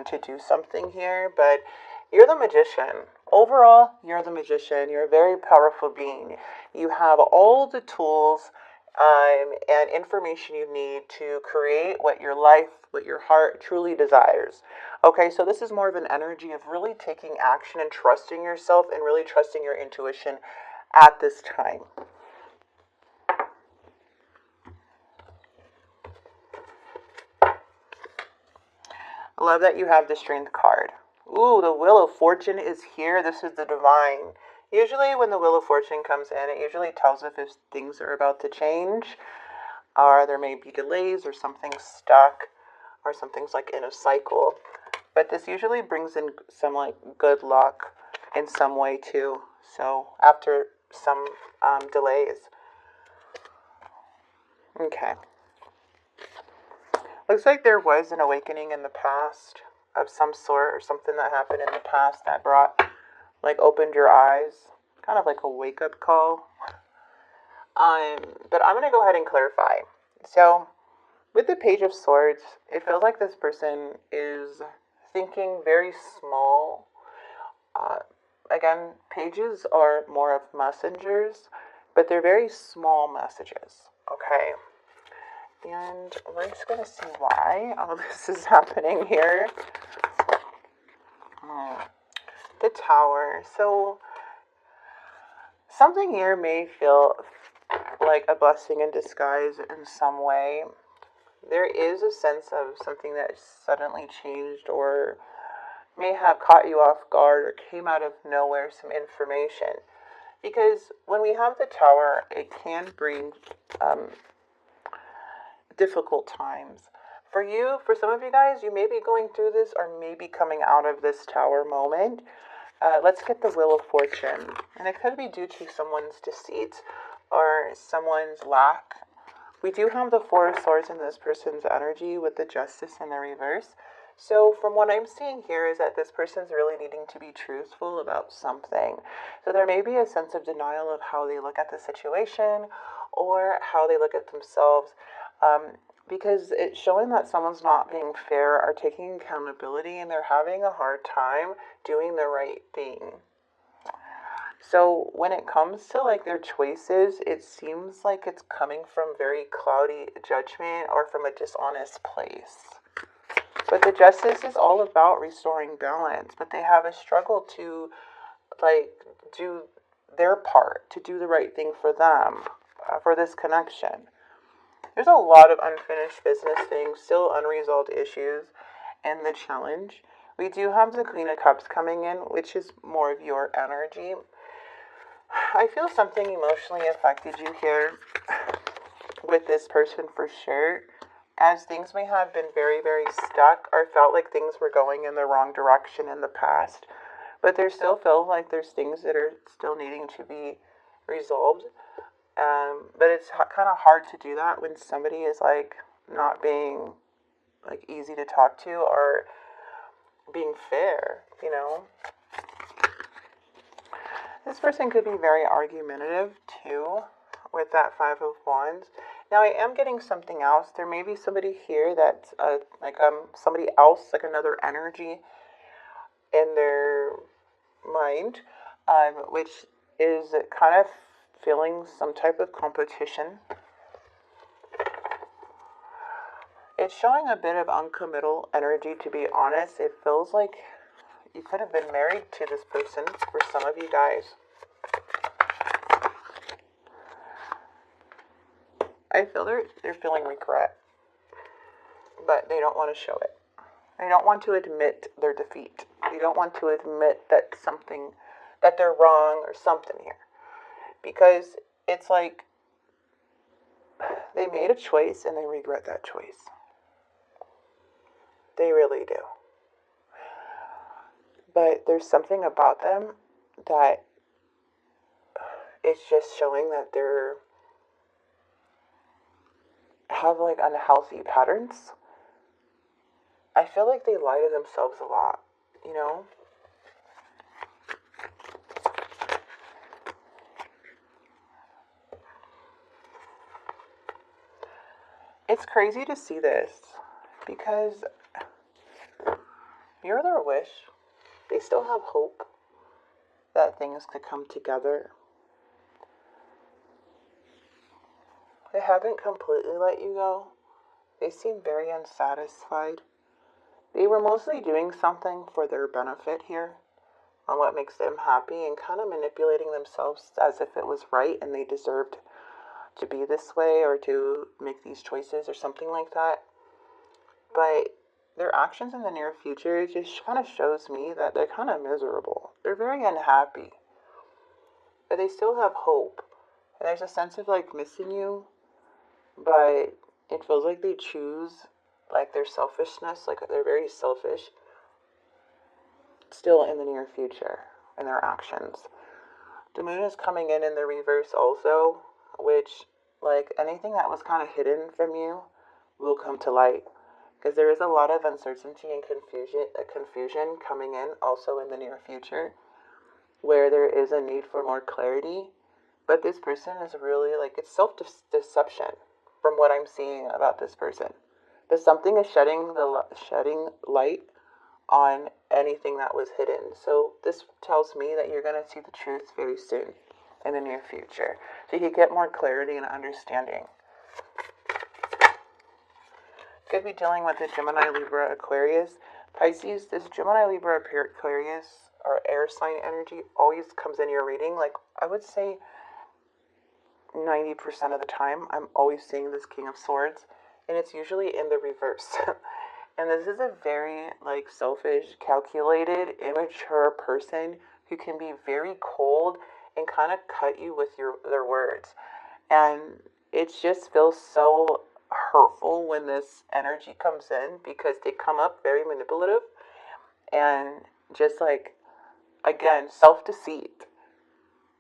to do something here, but you're the magician. Overall, you're the magician. You're a very powerful being. You have all the tools and information you need to create what your life, what your heart truly desires. Okay, so this is more of an energy of really taking action and trusting yourself and really trusting your intuition at this time. I love that you have the Strength card. Ooh, the Wheel of Fortune is here. This is the Divine. Usually when the Wheel of Fortune comes in, it usually tells us if things are about to change, or there may be delays, or something's stuck, or something's like in a cycle. But this usually brings in some like good luck in some way too. So after some delays. Okay. Looks like there was an awakening in the past of some sort, or something that happened in the past that opened your eyes. Kind of like a wake-up call. But I'm going to go ahead and clarify. So, with the Page of Swords, it feels like this person is thinking very small. Again, pages are more of messengers, but they're very small messages. Okay. And we're just going to see why all this is happening here. The Tower. So, something here may feel like a blessing in disguise in some way. There is a sense of something that suddenly changed or may have caught you off guard or came out of nowhere, some information. Because when we have the Tower, it can bring difficult times. For some of you guys, you may be going through this or maybe coming out of this Tower moment. Let's get the Wheel of Fortune. And it could be due to someone's deceit or someone's lack. We do have the Four of Swords in this person's energy with the Justice in the reverse. So from what I'm seeing here is that this person's really needing to be truthful about something. So there may be a sense of denial of how they look at the situation or how they look at themselves. Because it's showing that someone's not being fair or taking accountability and they're having a hard time doing the right thing. So when it comes to like their choices, it seems like it's coming from very cloudy judgment or from a dishonest place. But the Justice is all about restoring balance, but they have a struggle to like do their part, to do the right thing for them, for this connection. There's a lot of unfinished business things, still unresolved issues, and the challenge. We do have the Queen of Cups coming in, which is more of your energy. I feel something emotionally affected you here with this person for sure, as things may have been very, very stuck or felt like things were going in the wrong direction in the past. But there still feel like there's things that are still needing to be resolved. But it's kind of hard to do that when somebody is like not being like easy to talk to or being fair, you know. This person could be very argumentative too with that Five of Wands. Now I am getting something else. There may be somebody here that's somebody else, like another energy in their mind, which is kind of feeling some type of competition. It's showing a bit of uncommittal energy, to be honest. It feels like you could have been married to this person for some of you guys. I feel they're feeling regret, but they don't want to show it. They don't want to admit their defeat. They don't want to admit that they're wrong or something here. Because it's like they made a choice and they regret that choice. They really do. But there's something about them that is just showing that they're have like unhealthy patterns. I feel like they lie to themselves a lot, you know? It's crazy to see this because You're their wish. They still have hope that things could come together. They haven't completely let you go. They seem very unsatisfied. They were mostly doing something for their benefit here, on what makes them happy, and kind of manipulating themselves as if it was right and they deserved to be this way or to make these choices or something like that. But their actions in the near future just kind of shows me that they're kind of miserable. They're very unhappy. But they still have hope. And there's a sense of like missing you, but it feels like they choose like their selfishness, like they're very selfish still in the near future in their actions. The moon is coming in the reverse also, which like anything that was kind of hidden from you will come to light, because there is a lot of uncertainty and confusion coming in also in the near future, where there is a need for more clarity. But this person is really like, it's self-deception from what I'm seeing about this person. But something is shedding light on anything that was hidden. So this tells me that you're going to see the truth very soon in the near future. So you get more clarity and understanding. Could be dealing with the Gemini, Libra, Aquarius. Pisces, this Gemini, Libra, Aquarius, or air sign energy always comes in your reading. Like I would say 90% of the time, I'm always seeing this King of Swords, and it's usually in the reverse. And this is a very like selfish, calculated, immature person who can be very cold and kind of cut you with their words. And it just feels so hurtful when this energy comes in, because they come up very manipulative and just like, again, self-deceit.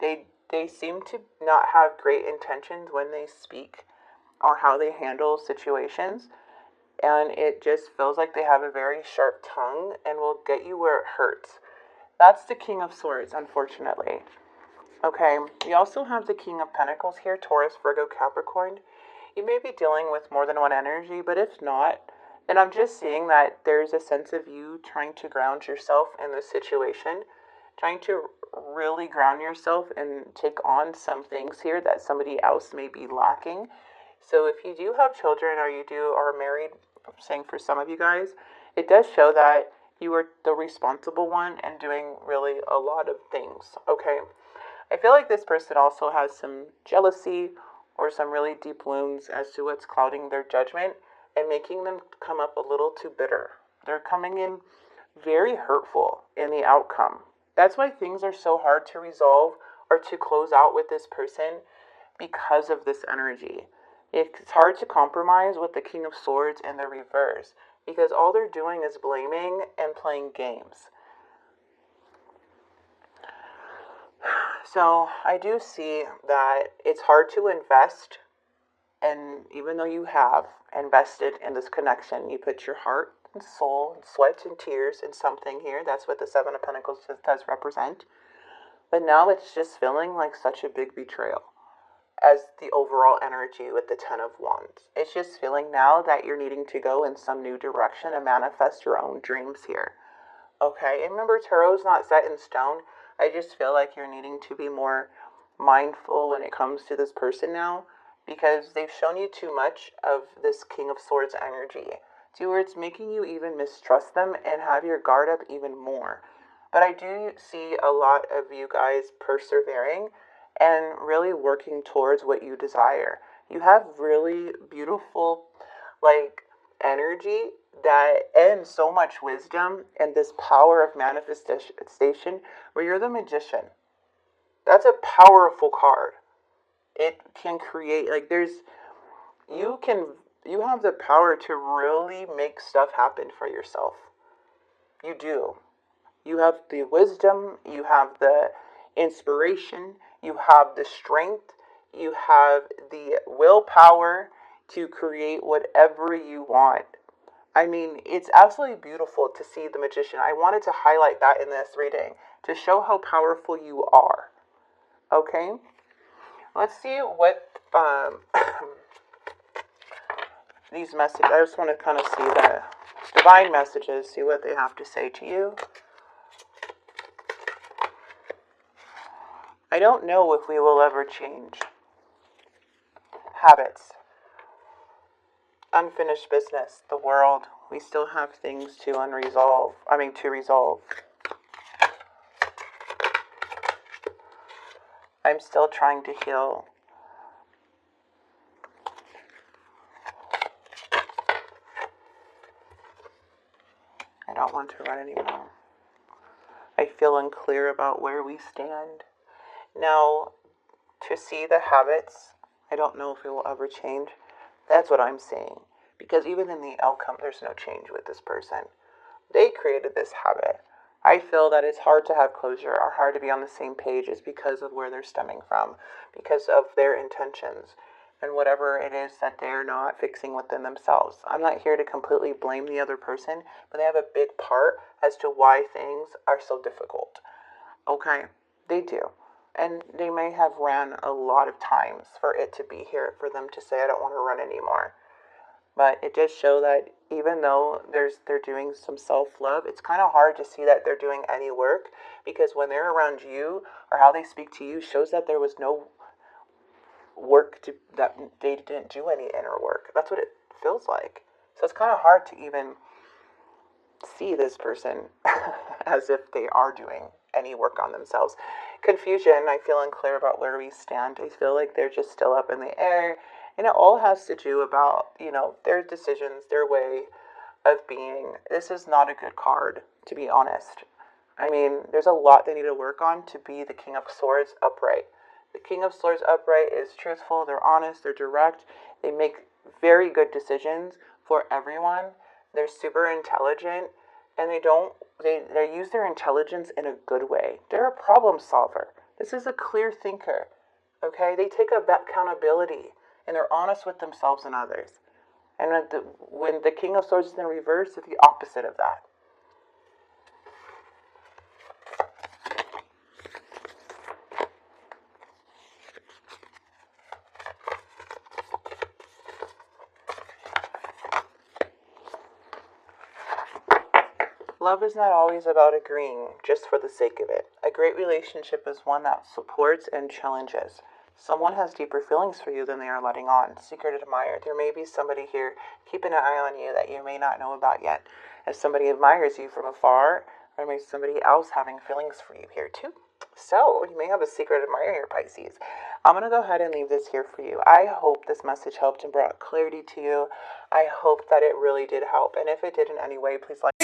They seem to not have great intentions when they speak or how they handle situations. And it just feels like they have a very sharp tongue and will get you where it hurts. That's the King of Swords, unfortunately. Okay, we also have the King of Pentacles here, Taurus, Virgo, Capricorn. You may be dealing with more than one energy, but if not, then I'm just seeing that there's a sense of you trying to ground yourself in this situation, trying to really ground yourself and take on some things here that somebody else may be lacking. So if you do have children or you are married, I'm saying for some of you guys, it does show that you are the responsible one and doing really a lot of things, okay? I feel like this person also has some jealousy or some really deep wounds as to what's clouding their judgment and making them come up a little too bitter. They're coming in very hurtful in the outcome. That's why things are so hard to resolve or to close out with this person, because of this energy. It's hard to compromise with the King of Swords in the reverse, because all they're doing is blaming and playing games. So I do see that it's hard to invest, and even though you have invested in this connection, you put your heart and soul and sweat and tears in something here. That's what the Seven of Pentacles does represent. But now it's just feeling like such a big betrayal as the overall energy with the Ten of Wands. It's just feeling now that you're needing to go in some new direction and manifest your own dreams here. Okay, and remember, tarot's not set in stone. I just feel like you're needing to be more mindful when it comes to this person now, because they've shown you too much of this King of Swords energy, to where it's making you even mistrust them and have your guard up even more. But I do see a lot of you guys persevering and really working towards what you desire. You have really beautiful, like, energy that, and so much wisdom and this power of manifestation, where you're the magician. That's a powerful card. It can create, like, you have the power to really make stuff happen for yourself. You do. You have the wisdom, you have the inspiration, you have the strength, you have the willpower to create whatever you want. I mean, it's absolutely beautiful to see the magician. I wanted to highlight that in this reading to show how powerful you are. Okay? Let's see what these messages, I just want to kind of see the divine messages, see what they have to say to you. I don't know if we will ever change. Habits. Unfinished business. The world. We still have things to resolve. I'm still trying to heal. I don't want to run anymore. I feel unclear about where we stand. Now, to see the habits, I don't know if it will ever change. That's what I'm saying. Because even in the outcome, there's no change with this person. They created this habit. I feel that it's hard to have closure or hard to be on the same page is because of where they're stemming from, because of their intentions and whatever it is that they're not fixing within themselves. I'm not here to completely blame the other person, but they have a big part as to why things are so difficult. Okay, they do. And they may have ran a lot of times for it to be here, for them to say, I don't want to run anymore. But it does show that even though they're doing some self-love, it's kind of hard to see that they're doing any work, because when they're around you or how they speak to you shows that there was no work that they didn't do any inner work. That's what it feels like. So it's kind of hard to even see this person as if they are doing any work on themselves. Confusion, I feel unclear about where we stand. I feel like they're just still up in the air. And it all has to do about, their decisions, their way of being. This is not a good card, to be honest. I mean, there's a lot they need to work on to be the King of Swords upright. The King of Swords upright is truthful, they're honest, they're direct. They make very good decisions for everyone. They're super intelligent, and they use their intelligence in a good way. They're a problem solver. This is a clear thinker. Okay? They take accountability, and they're honest with themselves and others. And when the King of Swords is in reverse, it's the opposite of that. Love is not always about agreeing just for the sake of it. A great relationship is one that supports and challenges. Someone has deeper feelings for you than they are letting on. Secret admirer. There may be somebody here keeping an eye on you that you may not know about yet. As somebody admires you from afar, or maybe somebody else having feelings for you here too. So, you may have a secret admirer here, Pisces. I'm going to go ahead and leave this here for you. I hope this message helped and brought clarity to you. I hope that it really did help. And if it did in any way, please like